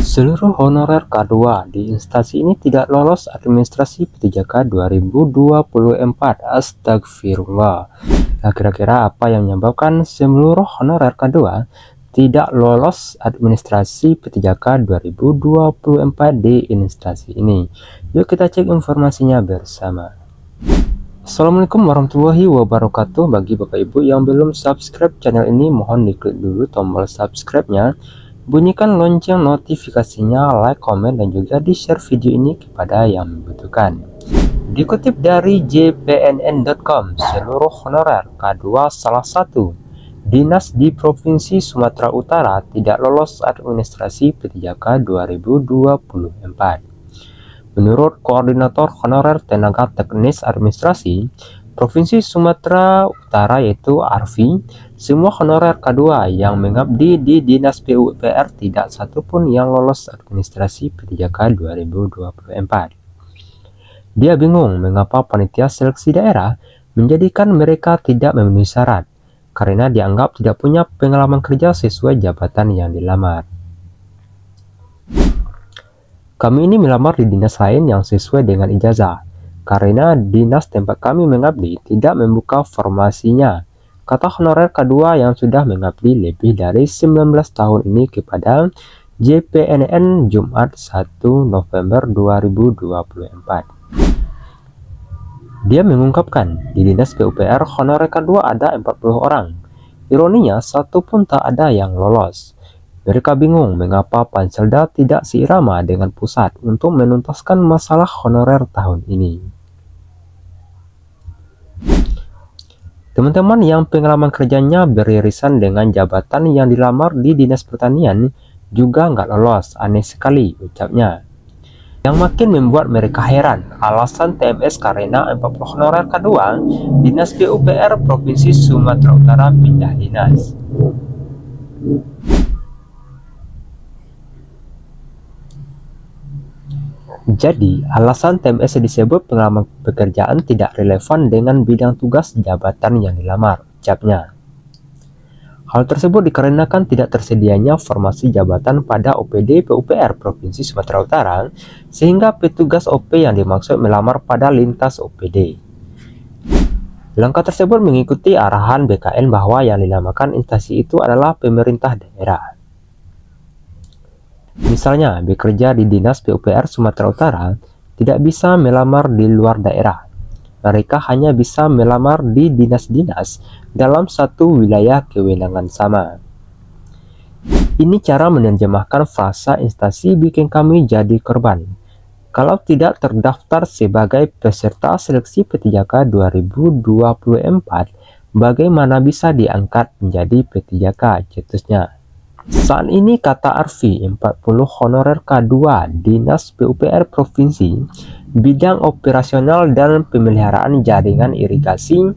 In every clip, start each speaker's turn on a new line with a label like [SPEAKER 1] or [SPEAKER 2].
[SPEAKER 1] Seluruh honorer K2 di instansi ini tidak lolos administrasi P3K 2024. Astagfirullah. Nah, kira-kira apa yang menyebabkan seluruh honorer K2 tidak lolos administrasi P3K 2024 di instansi ini? Yuk kita cek informasinya bersama. Assalamualaikum warahmatullahi wabarakatuh. Bagi Bapak Ibu yang belum subscribe channel ini, mohon diklik dulu tombol subscribe-nya, bunyikan lonceng notifikasinya, like, komen, dan juga di-share video ini kepada yang membutuhkan. Dikutip dari jpnn.com, seluruh honorer K2 salah satu dinas di Provinsi Sumatera Utara tidak lolos administrasi P3K 2024. Menurut Koordinator Honorer Tenaga Teknis Administrasi Provinsi Sumatera Utara yaitu Arfi, semua honorer K2 yang mengabdi di Dinas PUPR tidak satupun yang lolos administrasi P3K 2024. Dia bingung mengapa panitia seleksi daerah menjadikan mereka tidak memenuhi syarat, karena dianggap tidak punya pengalaman kerja sesuai jabatan yang dilamar. Kami ini melamar di dinas lain yang sesuai dengan ijazah, karena dinas tempat kami mengabdi tidak membuka formasinya, kata honorer K2 yang sudah mengabdi lebih dari 19 tahun ini kepada JPNN Jumat 1 November 2024. Dia mengungkapkan, di dinas PUPR honorer K2 ada 40 orang. Ironinya, satu pun tak ada yang lolos. Mereka bingung mengapa Panselda tidak seirama dengan pusat untuk menuntaskan masalah honorer tahun ini. Teman-teman yang pengalaman kerjanya beririsan dengan jabatan yang dilamar di Dinas Pertanian juga nggak lolos, aneh sekali ucapnya. Yang makin membuat mereka heran, alasan TMS karena 40 honorer K2 Dinas PUPR Provinsi Sumatera Utara pindah dinas. Jadi, alasan TMS disebut pengalaman pekerjaan tidak relevan dengan bidang tugas jabatan yang dilamar, ucapnya. Hal tersebut dikarenakan tidak tersedianya formasi jabatan pada OPD PUPR Provinsi Sumatera Utara, sehingga petugas OP yang dimaksud melamar pada lintas OPD. Langkah tersebut mengikuti arahan BKN bahwa yang dinamakan instansi itu adalah pemerintah daerah. Misalnya, bekerja di Dinas PUPR Sumatera Utara tidak bisa melamar di luar daerah. Mereka hanya bisa melamar di dinas-dinas dalam satu wilayah kewenangan sama. Ini cara menerjemahkan frasa instansi bikin kami jadi korban. Kalau tidak terdaftar sebagai peserta seleksi P3K 2024, bagaimana bisa diangkat menjadi P3K, cetusnya. Saat ini, kata Arfi, 40 honorer K2 Dinas PUPR Provinsi bidang operasional dan pemeliharaan jaringan irigasi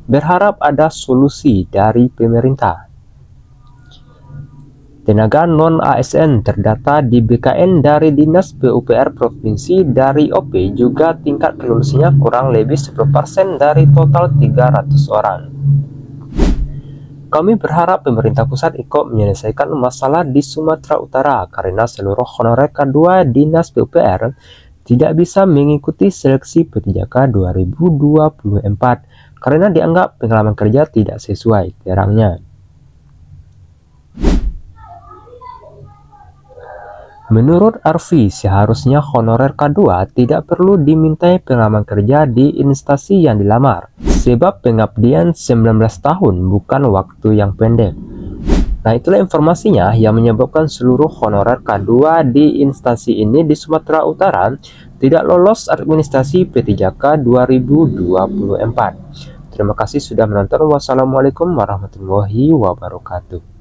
[SPEAKER 1] berharap ada solusi dari pemerintah. Tenaga non-ASN terdata di BKN dari Dinas PUPR Provinsi dari OP juga tingkat kelulusannya kurang lebih 10% dari total 300 orang. Kami berharap pemerintah pusat ikut menyelesaikan masalah di Sumatera Utara karena seluruh honorer K2 Dinas PUPR tidak bisa mengikuti seleksi P3K 2024 karena dianggap pengalaman kerja tidak sesuai, terangnya. Menurut Arfi, seharusnya honorer K2 tidak perlu dimintai pengalaman kerja di instansi yang dilamar, sebab pengabdian 19 tahun bukan waktu yang pendek. Nah, itulah informasinya yang menyebabkan seluruh honorer K2 di instansi ini di Sumatera Utara tidak lolos administrasi P3K 2024. Terima kasih sudah menonton. Wassalamualaikum warahmatullahi wabarakatuh.